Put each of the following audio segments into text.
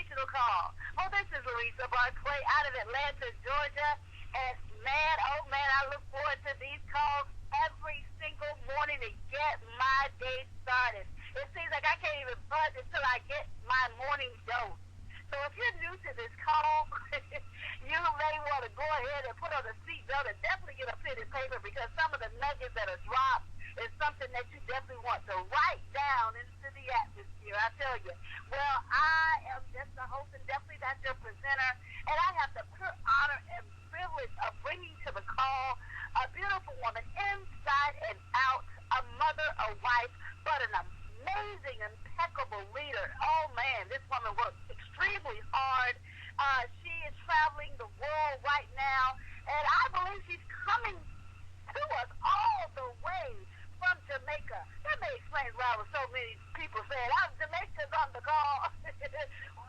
motivational call. Well, this is Lisa Barclay out of Atlanta, Georgia. And man, oh man, I look forward to these calls every single morning to get my day started. It seems like I can't even budge until I get my morning dose. So if you're new to this call, you may want to go ahead and put on a seatbelt and definitely get a pen and paper, because some of the nuggets that are dropped is something that you definitely want to write down into the atmosphere. I tell you. Well, I am just the host and definitely not your presenter, and I have the pure honor and privilege of bringing to the call a beautiful woman inside and out, a mother, a wife, but an amazing, impeccable leader. Oh, man, this woman works extremely hard. She is traveling the world right now, and I believe she's coming to us all the way from Jamaica. That may explain why with so many people saying, Jamaica's on the call.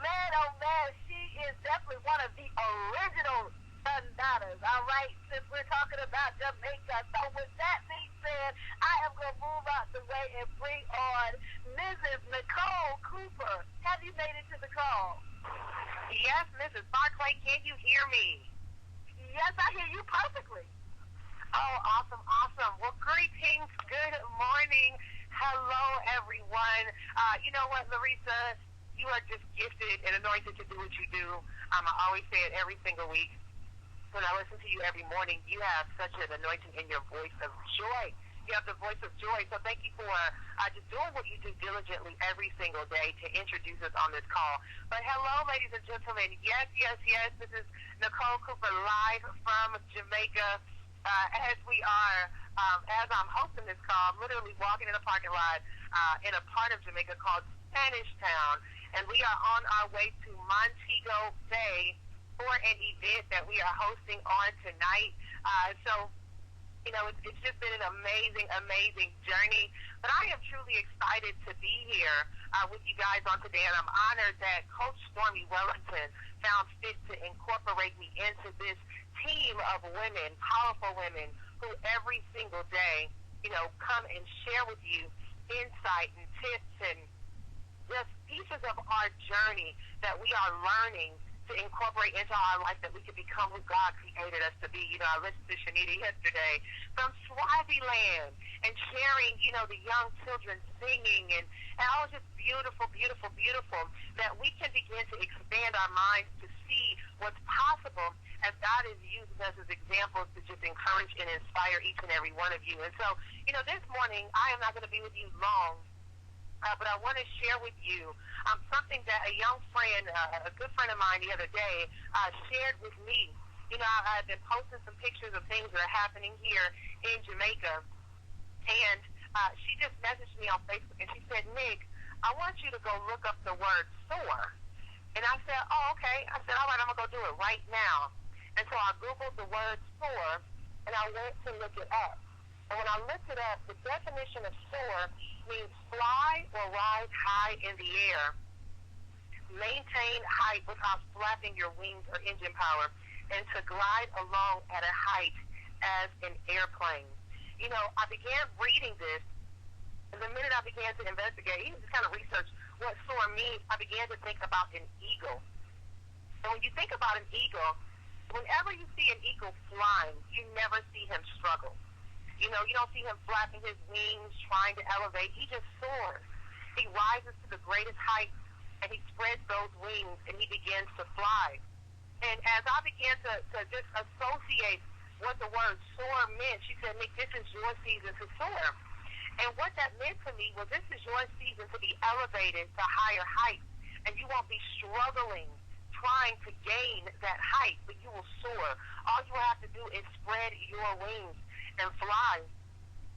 Man, oh, man, she is definitely one of the original Sundanas, all right, since we're talking about Jamaica. So with that being said, I am going to move out the way and bring on Mrs. Nicole Cooper. Have you made it to the call? Yes, Mrs. Barclay, can you hear me? Yes, I hear you perfectly. Oh, awesome, awesome. Well, greetings. Good morning. Hello, everyone. You know what, Larissa? You are just gifted and anointed to do what you do. I always say it every single week. When I listen to you every morning, you have such an anointing in your voice of joy. You have the voice of joy. So thank you for just doing what you do diligently every single day to introduce us on this call. But hello, ladies and gentlemen. Yes, yes, yes. This is Nicole Cooper live from Jamaica. As we are, as I'm hosting this call, I'm literally walking in a parking lot in a part of Jamaica called Spanish Town. And we are on our way to Montego Bay for an event that we are hosting on tonight. So, you know, it's just been an amazing, amazing journey. But I am truly excited to be here with you guys on today, and I'm honored that Coach Stormy Wellington found fit to incorporate me into this team of women, powerful women, who every single day, you know, come and share with you insight and tips and just pieces of our journey that we are learning to incorporate into our life, that we can become who God created us to be. You know, I listened to Shanita yesterday from Swaziland and sharing, you know, the young children singing, and it was just beautiful, beautiful, beautiful that we can begin to expand our minds to see what's possible as God is using us as examples to just encourage and inspire each and every one of you. And so, you know, this morning I am not going to be with you long, but I want to share with you something that a young friend, a good friend of mine the other day, shared with me. You know, I've been posting some pictures of things that are happening here in Jamaica, and she just messaged me on Facebook, and she said, Nick, I want you to go look up the word SOAR. And I said, oh, okay. I said, all right, I'm going to go do it right now. And so I Googled the word SOAR, and I went to look it up. And when I looked it up, the definition of SOAR means fly or rise high in the air, maintain height without flapping your wings or engine power, and to glide along at a height as an airplane. You know, I began reading this, and the minute I began to investigate, even just kind of research what SOAR means, I began to think about an eagle. And when you think about an eagle, whenever you see an eagle flying, you never see him struggle. You know, you don't see him flapping his wings, trying to elevate. He just soars. He rises to the greatest height, and he spreads those wings, and he begins to fly. And as I began to just associate what the word soar meant, she said, Nick, this is your season to soar. And what that meant to me was this is your season to be elevated to higher heights, and you won't be struggling trying to gain that height, but you will soar. All you will have to do is spread your wings and fly,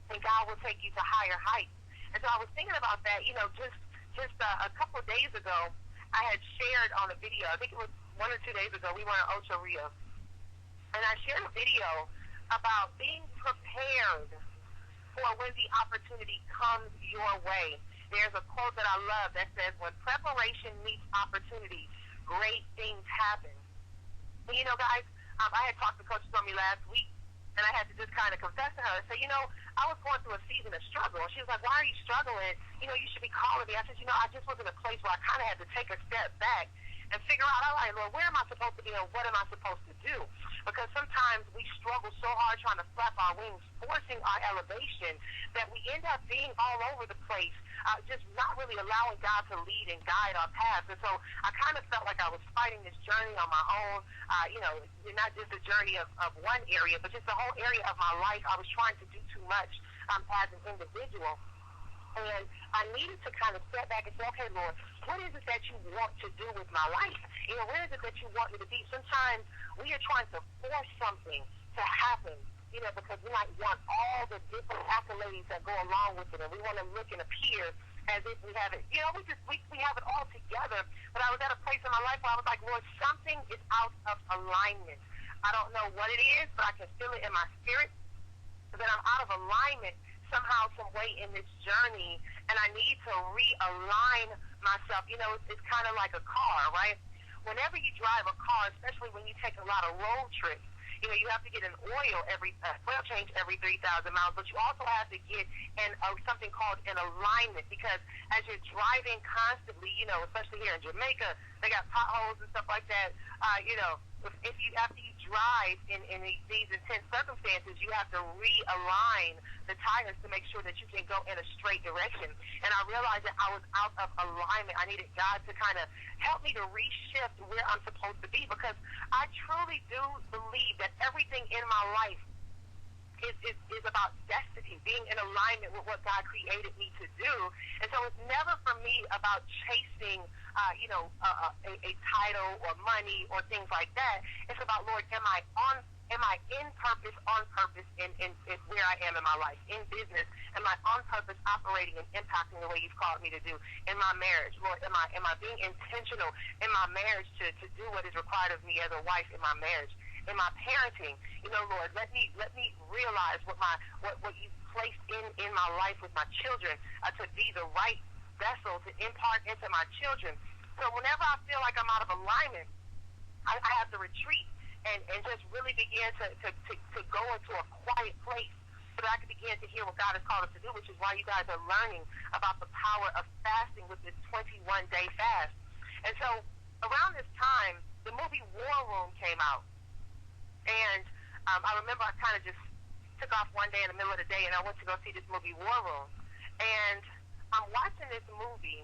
and God will take you to higher heights. And so I was thinking about that, you know, just a couple of days ago, I had shared on a video, I think it was 1 or 2 days ago, we were in Ocho Rio, and I shared a video about being prepared for when the opportunity comes your way. There's a quote that I love that says, when preparation meets opportunity, great things happen. And, you know, guys, I had talked to Coach Stormy last week, and I had to just kind of confess to her and say, you know, I was going through a season of struggle. And she was like, why are you struggling? You know, you should be calling me. I said, you know, I just was in a place where I kind of had to take a step back and figure out, all right, Lord, where am I supposed to be and what am I supposed to do? Because sometimes we struggle so hard trying to flap our wings, forcing our elevation, that we end up being all over the place, just not really allowing God to lead and guide our paths. And so I kind of felt like I was fighting this journey on my own, not just the journey of one area, but just the whole area of my life. I was trying to do too much as an individual. And I needed to kind of step back and say, okay, Lord, what is it that you want to do with my life? Where is it that you want me to be? Sometimes we are trying to force something to happen, because we might want all the different accolades that go along with it, and we want to look and appear as if we have it. We have it all together. But I was at a place in my life where I was like, Lord, something is out of alignment. I don't know what it is, but I can feel it in my spirit that I'm out of alignment somehow, some way in this journey, and I need to realign myself. It's kind of like a car, right? Whenever you drive a car, especially when you take a lot of road trips, you have to get an oil change every 3,000 miles, but you also have to get something called an alignment, because as you're driving constantly, especially here in Jamaica, they got potholes and stuff like that. After you drive in these intense circumstances, you have to realign the tires to make sure that you can go in a straight direction. And I realized that I was out of alignment. I needed God to kind of help me to reshift where I'm supposed to be, because I truly do believe that everything in my life is about destiny, being in alignment with what God created me to do. And so it's never for me about chasing, a title or money or things like that. It's about, Lord, am I in purpose, on purpose in where I am in my life, in business? Am I on purpose, operating and impacting the way you've called me to do in my marriage? Lord, am I being intentional in my marriage to do what is required of me as a wife in my marriage? In my parenting, Lord, let me realize what you placed in my life with my children, to be the right vessel to impart into my children. So whenever I feel like I'm out of alignment, I have to retreat and just really begin to go into a quiet place so that I can begin to hear what God has called us to do, which is why you guys are learning about the power of fasting with this 21-day fast. And so around this time, the movie War Room came out. And I remember I kind of just took off one day in the middle of the day, and I went to go see this movie, War Room. And I'm watching this movie,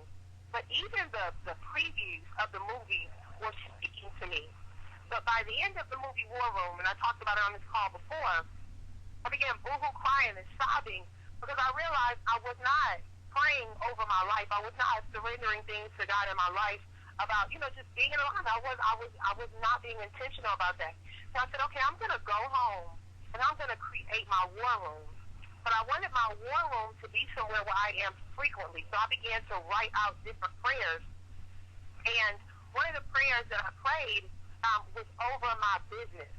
but even the previews of the movie were speaking to me. But by the end of the movie War Room, and I talked about it on this call before, I began boohoo crying and sobbing, because I realized I was not praying over my life. I was not surrendering things to God in my life about, just being in alignment. I was not being intentional about that. So I said, okay, I'm going to go home and I'm going to create my war room. But I wanted my war room to be somewhere where I am frequently. So I began to write out different prayers. And one of the prayers that I prayed was over my business,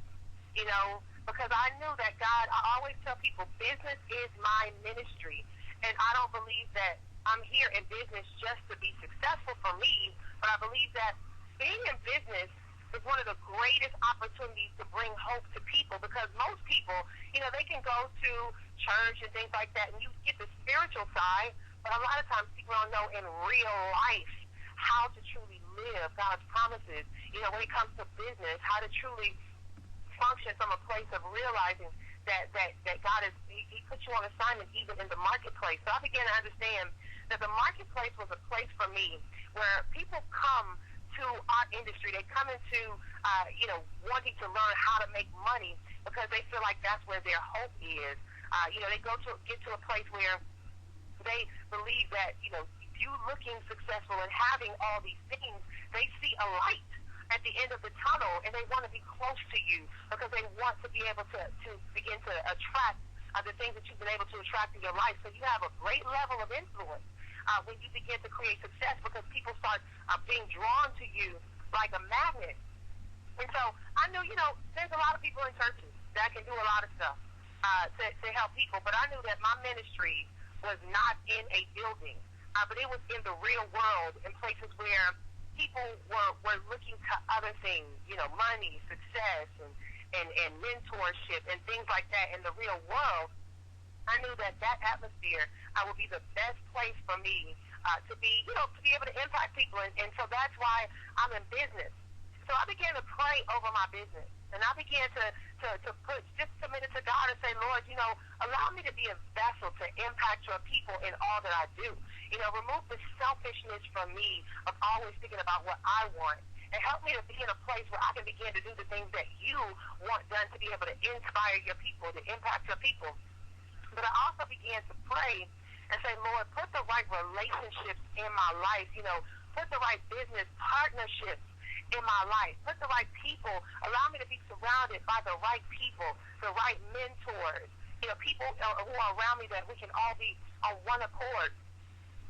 because I knew that God, I always tell people, business is my ministry. And I don't believe that I'm here in business just to be successful for me, but I believe that being in business is one of the greatest opportunities to bring hope to people, because most people, they can go to church and things like that, and you get the spiritual side, but a lot of times people don't know in real life how to truly live God's promises, when it comes to business, how to truly function from a place of realizing that God he put you on assignment even in the marketplace. So I began to understand that the marketplace was a place for me where people come to our industry. They come into, wanting to learn how to make money because they feel like that's where their hope is. They get to a place where they believe that, you looking successful and having all these things, they see a light at the end of the tunnel, and they want to be close to you because they want to be able to begin to attract the things that you've been able to attract in your life. So you have a great level of influence when you begin to create success, because people start being drawn to you like a magnet. And so I knew, there's a lot of people in churches that can do a lot of stuff to help people, but I knew that my ministry was not in a building, but it was in the real world, in places where people were looking to other things, money, success, and mentorship and things like that in the real world. I knew that atmosphere would be the best place for me to be, to be able to impact people. And so that's why I'm in business. So I began to pray over my business. And I began to just submit it to God and say, Lord, allow me to be a vessel to impact your people in all that I do. Remove the selfishness from me of always thinking about what I want. And help me to be in a place where I can begin to do the things that you want done to be able to inspire your people, to impact your people. But I also began to pray and say, Lord, put the right relationships in my life, put the right business partnerships in my life, put the right people, allow me to be surrounded by the right people, the right mentors, people who are around me that we can all be on one accord.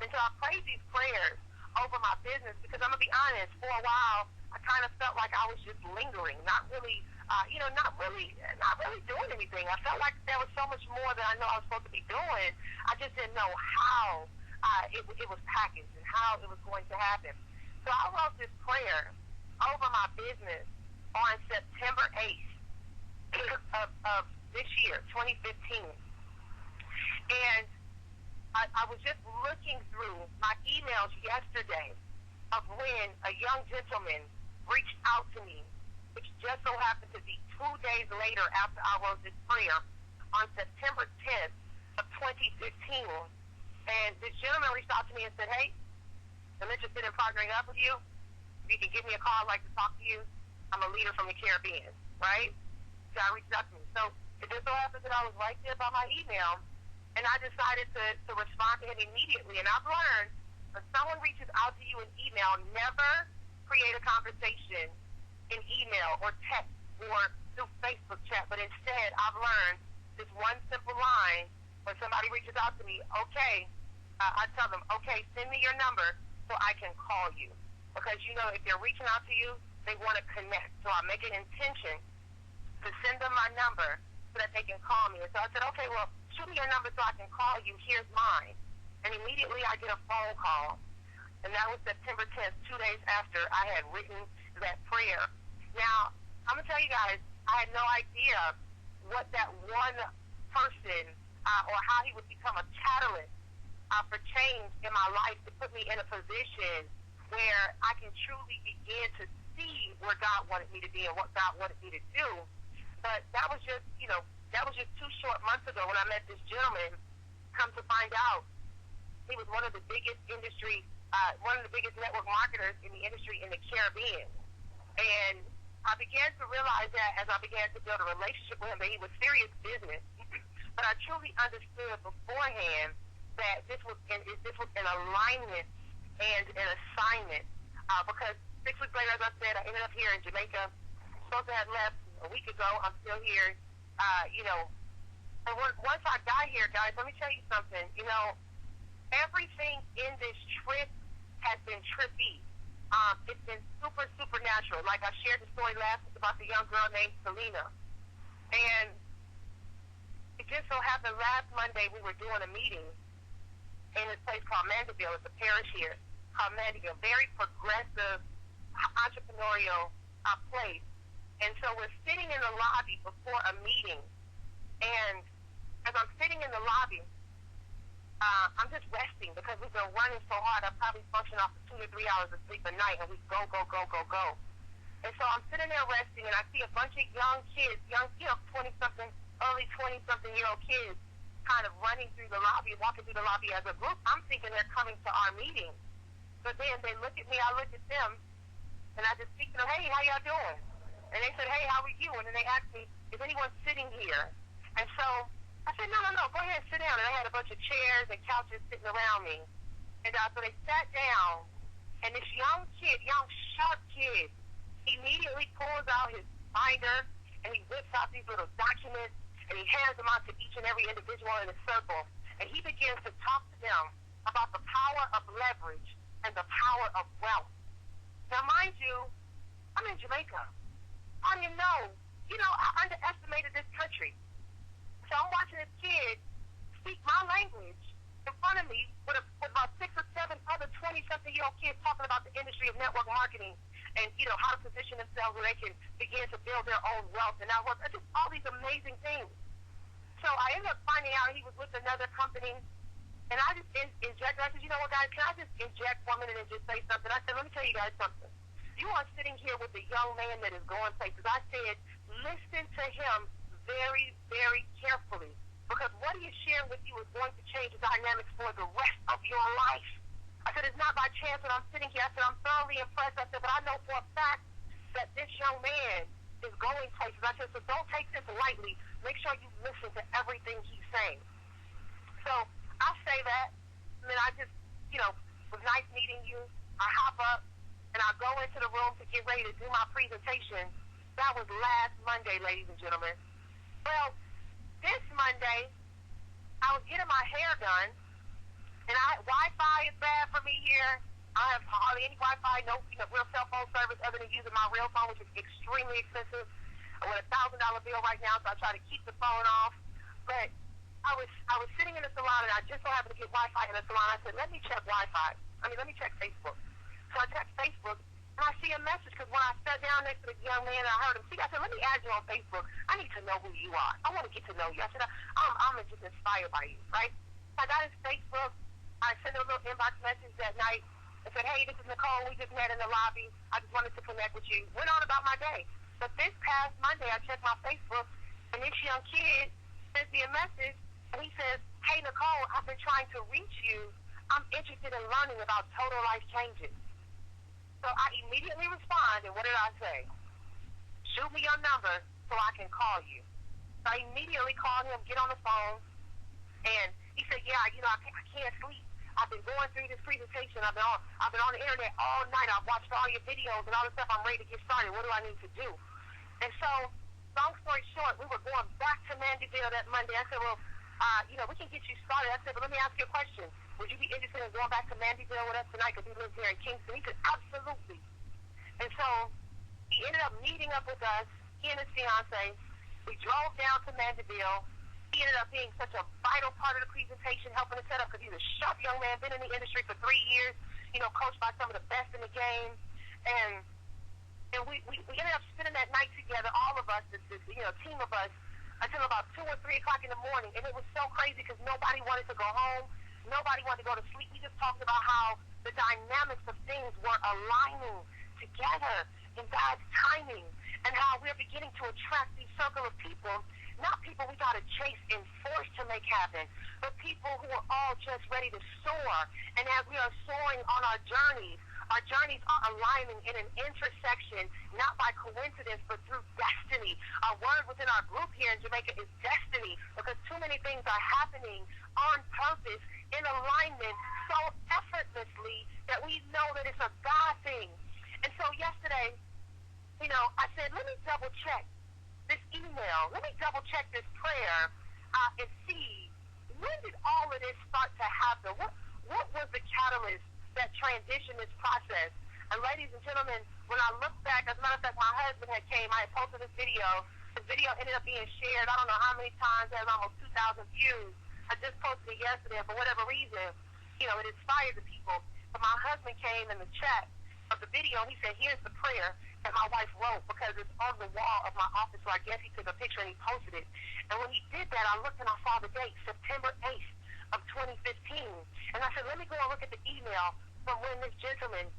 And so I prayed these prayers over my business because I'm going to be honest, for a while, I kind of felt like I was just lingering, not really doing anything. I felt like there was so much more that I know I was supposed to be doing. I just didn't know how it was packaged and how it was going to happen. So I wrote this prayer over my business on September 8th of this year, 2015. And I was just looking through my emails yesterday of when a young gentleman reached out to me, which just so happened to be 2 days later after I wrote this prayer on September 10th of 2015. And this gentleman reached out to me and said, hey, I'm interested in partnering up with you. If you can give me a call, I'd like to talk to you. I'm a leader from the Caribbean, right? So I reached out to me. So it just so happened that I was right there by my email, and I decided to respond to him immediately. And I've learned when someone reaches out to you in email, never create a conversation in email or text or through Facebook chat, but instead I've learned this one simple line when somebody reaches out to me, okay, I tell them, okay, send me your number so I can call you. Because, if they're reaching out to you, they want to connect. So I make an intention to send them my number so that they can call me. And so I said, okay, well, shoot me your number so I can call you. Here's mine. And immediately I get a phone call. And that was September 10th, 2 days after I had written that prayer. Now, I'm going to tell you guys, I had no idea what that one person or how he would become a catalyst for change in my life to put me in a position where I can truly begin to see where God wanted me to be and what God wanted me to do. But that was just, that was just 2 short months ago when I met this gentleman. Come to find out, he was one of the biggest network marketers in the industry in the Caribbean. And I began to realize that as I began to build a relationship with him, that he was serious business. But I truly understood beforehand that this was an alignment and an assignment, because 6 weeks later, as I said, I ended up here in Jamaica. Supposed to have left a week ago. I'm still here. And once I got here, guys, let me tell you something. Everything in this trip has been trippy. It's been super, super natural. Like I shared the story last week about the young girl named Selena. And it just so happened last Monday we were doing a meeting in this place called Mandeville. It's a parish here called Mandeville. Very progressive, entrepreneurial place. And so we're sitting in the lobby before a meeting. And as I'm sitting in the lobby, I'm just resting because we've been running so hard. I probably function off of 2 to 3 hours of sleep a night, and we go. And so I'm sitting there resting, and I see a bunch of young kids, 20-something, early 20-something-year-old kids kind of running through the lobby, walking through the lobby as a group. I'm thinking they're coming to our meeting. But then they look at me, I look at them, and I just speak to them, hey, how y'all doing? And they said, hey, how are you? And then they asked me, is anyone sitting here? And so I said, no, go ahead, sit down. And I had a bunch of chairs and couches sitting around me. And so they sat down, and this young sharp kid, immediately pulls out his binder, and he whips out these little documents, and he hands them out to each and every individual in the circle. And he begins to talk to them about the power of leverage and the power of wealth. Now, mind you, I'm in Jamaica. I didn't know. I underestimated this country. So I'm watching this kid speak my language in front of me with about 6 or 7 other 20-something-year-old kids talking about the industry of network marketing and, how to position themselves where they can begin to build their own wealth and network. And just all these amazing things. So I ended up finding out he was with another company, And I just inject. I said, you know what, guys, can I just inject 1 minute and just say something? I said, let me tell you guys something. You are sitting here with a young man that is going places. I said, listen to him very, very carefully. Because what he is sharing with you is going to change the dynamics for the rest of your life. I said, it's not by chance that I'm sitting here. I said, I'm thoroughly impressed. I said, but I know for a fact that this young man is going places. I said, so don't take this lightly. Make sure you listen to everything he's saying. So I say that, and then I just, was nice meeting you. I hop up, and I go into the room to get ready to do my presentation. That was last Monday, ladies and gentlemen. Well, this Monday, I was getting my hair done, and Wi-Fi is bad for me here. I have hardly any Wi-Fi, no real cell phone service other than using my real phone, which is extremely expensive. I'm with $1,000 bill right now, so I try to keep the phone off. But I was sitting in the salon, and I just so happened to get Wi-Fi in the salon. I said, let me check let me check Facebook. So I checked Facebook, and I see a message, because when I sat down next to the young man, I heard him speak. I said, let me add you on Facebook. I need to know who you are. I want to get to know you. I said, I'm just inspired by you, right? So I got his Facebook. I sent him a little inbox message that night. I said, hey, this is Nicole. We just met in the lobby. I just wanted to connect with you. Went on about my day. But this past Monday, I checked my Facebook, and this young kid sent me a message, and he says, hey, Nicole, I've been trying to reach you. I'm interested in learning about total life changes. So I immediately respond, and what did I say? Shoot me your number so I can call you. So I immediately called him, get on the phone, and he said, yeah, I can't sleep. I've been going through this presentation. I've been on the internet all night. I've watched all your videos and all this stuff. I'm ready to get started. What do I need to do? And so, long story short, we were going back to Mandeville that Monday. I said, well, we can get you started. I said, but let me ask you a question. Would you be interested in going back to Mandeville with us tonight? Because he lives here in Kingston. He said, absolutely. And so he ended up meeting up with us, he and his fiance. We drove down to Mandeville. He ended up being such a vital part of the presentation, helping to set up, because he's a sharp young man, been in the industry for 3 years, coached by some of the best in the game. And we ended up spending that night together, all of us, this team of us, until about 2 or 3 o'clock in the morning. And it was so crazy because nobody wanted to go home. Nobody wanted to go to sleep. We just talked about how the dynamics of things were aligning together in God's timing, and how we're beginning to attract these circle of people, not people we got to chase and force to make happen, but people who are all just ready to soar. And as we are soaring on our journeys are aligning in an intersection, not by coincidence, but through destiny. Our word within our group here in Jamaica is destiny, because too many things are happening on purpose, in alignment, so effortlessly that we know that it's a God thing. And so yesterday, I said, let me double check this email. Let me double check this prayer and see, when did all of this start to happen? What was the catalyst that transitioned this process? And ladies and gentlemen, when I look back, as a matter of fact, my husband had came, I had posted this video. The video ended up being shared, I don't know how many times, it has almost 2,000 views. I just posted it yesterday, and for whatever reason, it inspired the people. But my husband came in the chat of the video, and he said, here's the prayer that my wife wrote, because it's on the wall of my office, so I guess he took a picture and he posted it. And when he did that, I looked and I saw the date, September 8th of 2015. And I said, let me go and look at the email from when this gentleman,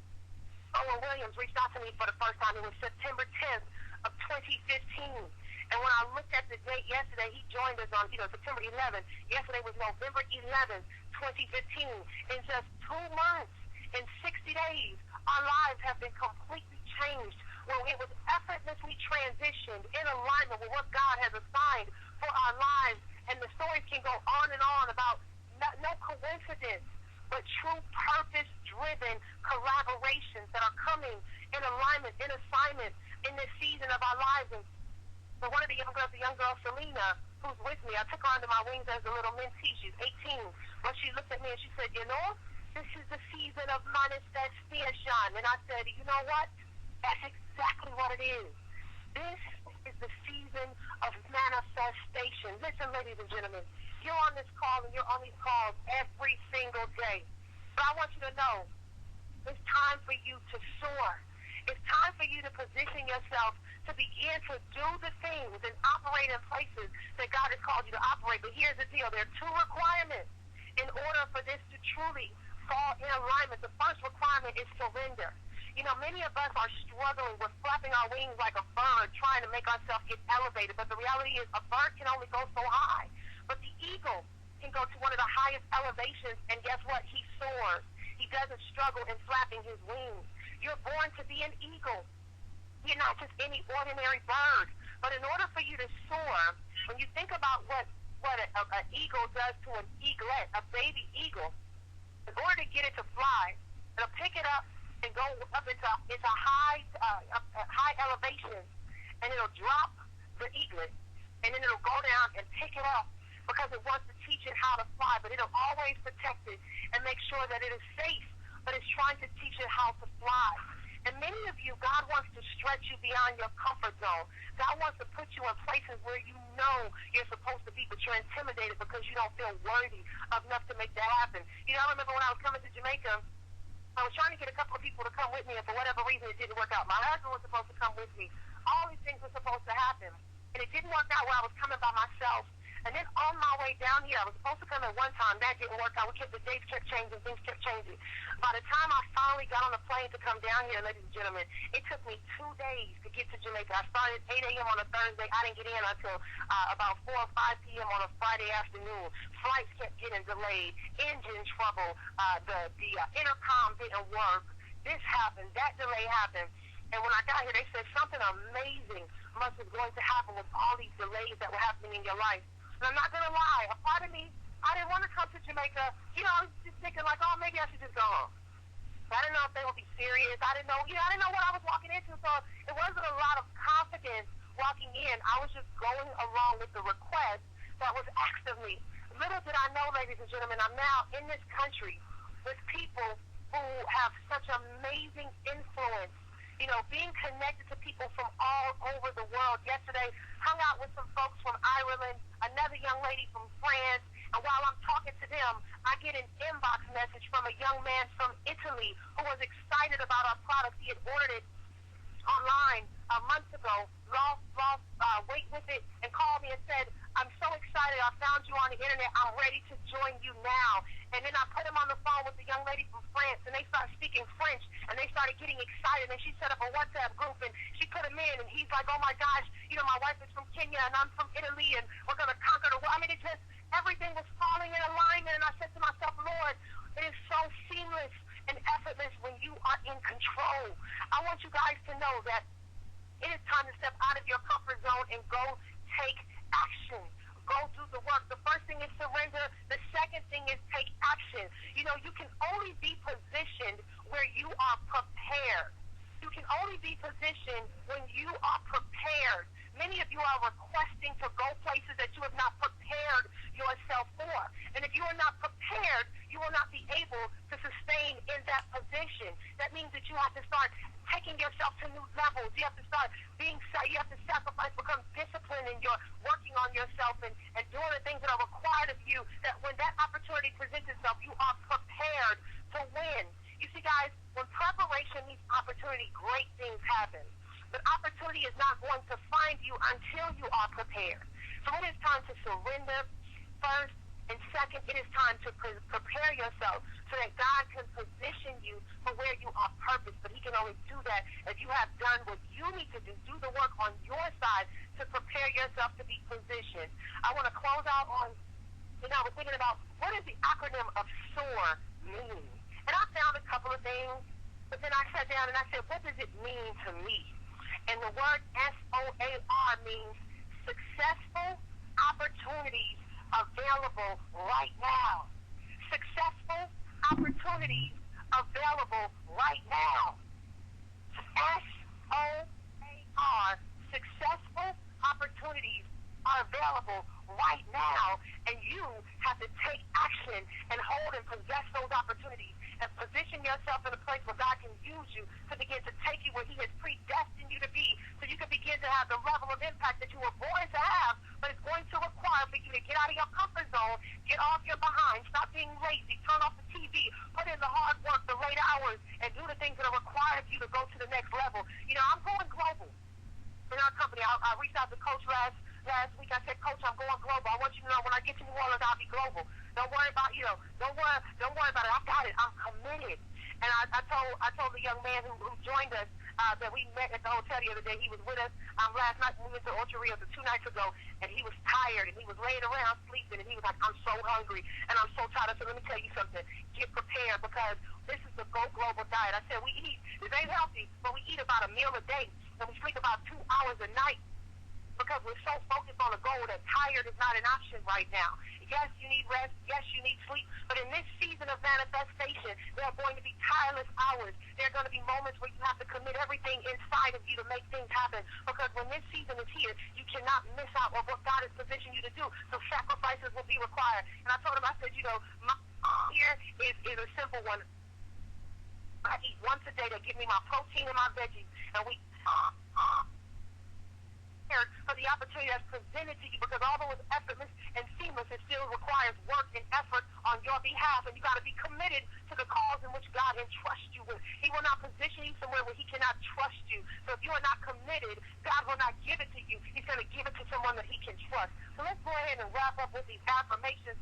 Owen Williams, reached out to me for the first time. It was September 10th of 2015. And when I looked at the date yesterday, he joined us on, September 11th. Yesterday was November 11th, 2015. In just 2 months, in 60 days, our lives have been completely changed. Well, it was effortlessly transitioned in alignment with what God has assigned for our lives. And the stories can go on and on about no coincidence, but true purpose-driven collaborations that are coming in alignment, in assignment, in this season of our lives. And so one of the young girls, Selena, who's with me, I took her under my wings as a little mentee. She's 18. But she looked at me and she said, this is the season of manifestation. And I said, you know what? That's exactly what it is. This is the season of manifestation. Listen, ladies and gentlemen, you're on this call and you're on these calls every single day. But I want you to know, it's time for you to soar. It's time for you to position yourself to begin to do the things and operate in places that God has called you to operate. But here's the deal. There are 2 requirements In order for this to truly fall in alignment, the first requirement is surrender. You know, many of us are struggling with flapping our wings like a bird, trying to make ourselves get elevated. But the reality is a bird can only go so high. But the eagle can go to one of the highest elevations, and guess what? He soars. He doesn't struggle in flapping his wings. You're born to be an eagle. You're not just any ordinary bird. But in order for you to soar, when you think about what an eagle does to an eaglet, a baby eagle, in order to get it to fly, it'll pick it up and go up into high elevation, and it'll drop the eaglet, and then it'll go down and pick it up because it wants to teach it how to fly, but it'll always protect it and make sure that it is safe, but it's trying to teach it how to fly. And many of you, God wants to stretch you beyond your comfort zone. God wants to put you in places where you know you're supposed to be, but you're intimidated because you don't feel worthy enough to make that happen. You know, I remember when I was coming to Jamaica, I was trying to get a couple of people to come with me, and for whatever reason, it didn't work out. My husband was supposed to come with me. All these things were supposed to happen, and it didn't work out where I was coming by myself. And then on my way down here, I was supposed to come at one time. That didn't work out. The dates kept changing. Things kept changing. By the time I finally got on the plane to come down here, ladies and gentlemen, it took me 2 days to get to Jamaica. I started at 8 a.m. on a Thursday. I didn't get in until about 4 or 5 p.m. on a Friday afternoon. Flights kept getting delayed. Engine trouble. The intercom didn't work. This happened. That delay happened. And when I got here, they said something amazing must have going to happen with all these delays that were happening in your life. And I'm not going to lie, a part of me, I didn't want to come to Jamaica. You know, I was just thinking like, oh, maybe I should just go home. I didn't know if they would be serious. I didn't know what I was walking into. So it wasn't a lot of confidence walking in. I was just going along with the request that was asked of me. Little did I know, ladies and gentlemen, I'm now in this country with people who have such amazing influence. You know, being connected to people from all over the world. Yesterday, hung out with some folks from Ireland, another young lady from France, and while I'm talking to them, I get an inbox message from a young man from Italy who was excited about our product. He had ordered it online months ago, lost weight with it, and called me and said, I'm so excited, I found you on the internet, I'm ready to join you now. And then I put him on the phone with the young lady from France, and they started speaking French, and they started getting excited, and she set up a WhatsApp group, and she put him in, and he's like, oh my gosh, you know, my wife is from Kenya, and I'm from Italy, and we're going to conquer the world. I mean, it just, everything was falling in alignment, and I said to myself, Lord, it is so seamless and effortless when you are in control. I want you guys to know that it is time to step out of your comfort zone and go take action. Go do the work. The first thing is surrender. The second thing is take action. You know, you can only be positioned where you are prepared. You can only be positioned when you are prepared. Many of you are requesting to go places that you have not prepared yourself for. And if you are not prepared, you will not be able to sustain in that position. That means that you have to start taking yourself to new levels. You have to start you have to sacrifice, become disciplined in your working on yourself and doing the things that are required of you, that when that opportunity presents itself, you are prepared to win. You see, guys, when preparation meets opportunity, great things happen. But opportunity is not going to find you until you are prepared. So it is time to surrender first, and second, it is time to prepare yourself so that God can position you for where you are purposed. But he can only do that if you have done what you need to do. Do the work on your side to prepare yourself to be positioned. I want to close out on, I was thinking about, what does the acronym of SOAR mean? And I found a couple of things, but then I sat down and I said, what does it mean to me? And the word SOAR means successful opportunities available right now. Successful opportunities available right now. SOAR, successful opportunities are available right now, and you have to take action and hold and possess those opportunities and position yourself in a place where God can use you to begin to take you where he has predestined you to be, so you can begin to have the level of impact that you were born to have, but it's going to require for you to get out of your comfort zone, get off your behind, stop being lazy, turn off the TV, put in the hard work, the late hours, and do the things that are required of you to go to the next level. You know, I'm going global in our company. I reached out to Coach last week. I said, Coach, I'm going global. I want you to know when I get to New Orleans, I'll be global. Don't worry about, don't worry about it. I got it. I'm committed. And I told the young man who joined us that we met at the hotel the other day. He was with us last night when we went to Ocho Rios 2 nights ago, and he was tired, and he was laying around sleeping, and he was like, I'm so hungry, and I'm so tired. I said, let me tell you something. Get prepared, because this is the Go Global diet. I said, we eat, it ain't healthy, but we eat about a meal a day, and we sleep about 2 hours a night, because we're so focused on the goal that tired is not an option right now. Yes, you need rest. Yes, you need sleep. But in this season of manifestation, there are going to be tireless hours. There are going to be moments where you have to commit everything inside of you to make things happen. Because when this season is here, you cannot miss out on what God has positioned you to do. So sacrifices will be required. And I told him, I said, my here is a simple one. I eat once a day to give me my protein and my veggies. And we for the opportunity that's presented to you, because although it's effortless and seamless, it still requires work and effort on your behalf, and you got to be committed to the cause in which God entrusts you with. He will not position you somewhere where he cannot trust you. So if you are not committed, God will not give it to you. He's going to give it to someone that he can trust. So let's go ahead and wrap up with these affirmations.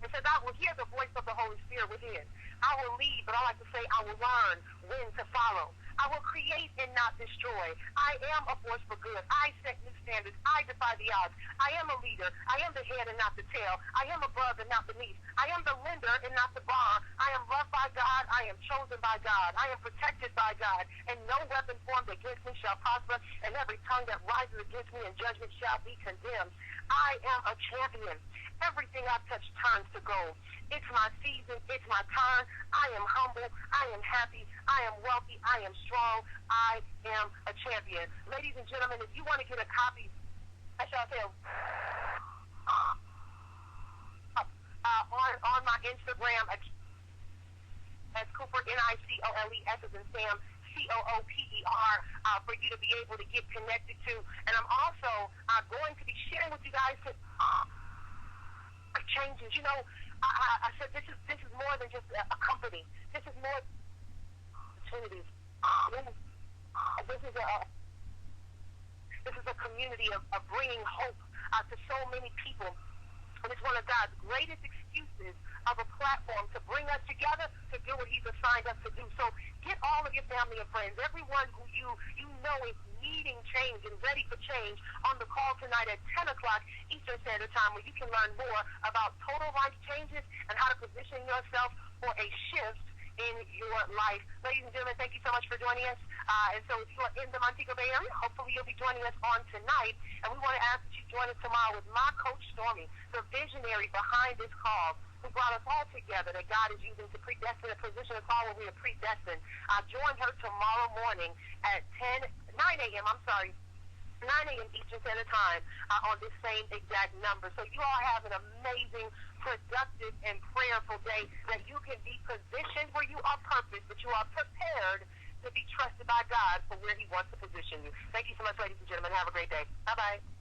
It says, I will hear the voice of the Holy Spirit within. I will lead, but I like to say I will learn when to follow. I will create and not destroy. I am a force for good. I set new standards. I defy the odds. I am a leader. I am the head and not the tail. I am above and not beneath. I am the lender and not the borrower. I am loved by God. I am chosen by God. I am protected by God. And no weapon formed against me shall prosper, and every tongue that rises against me in judgment shall be condemned. I am a champion. Everything I touch turns to gold. It's my season. It's my time. I am humble. I am happy. I am wealthy. I am strong. I am a champion. Ladies and gentlemen, if you want to get a copy, I shall tell on my Instagram as Cooper, Nicole, S as in Sam, COOPER, for you to be able to get connected to. And I'm also going to be sharing with you guys changes. I said this is more than just a company. This is more opportunities. This is a community of bringing hope to so many people. And it's one of God's greatest excuses of a platform to bring us together to do what he's assigned us to do. So get all of your family and friends, everyone who you know is needing change and ready for change, on the call tonight at 10 o'clock Eastern Standard Time, where you can learn more about total life changes and how to position yourself for a shift in your life. Ladies and gentlemen, thank you so much for joining us. And so if you are in the Montego Bay area, hopefully you'll be joining us on tonight. And we want to ask that you join us tomorrow with my coach, Stormy, the visionary behind this call, who brought us all together, that God is using to predestine and position us all where we are predestined. Join her tomorrow morning at 9 a.m. 9 a.m. Eastern Standard Time on this same exact number. So you all have an amazing, productive, and prayerful day, that you can be positioned where you are purposed, that you are prepared to be trusted by God for where he wants to position you. Thank you so much, ladies and gentlemen. Have a great day. Bye-bye.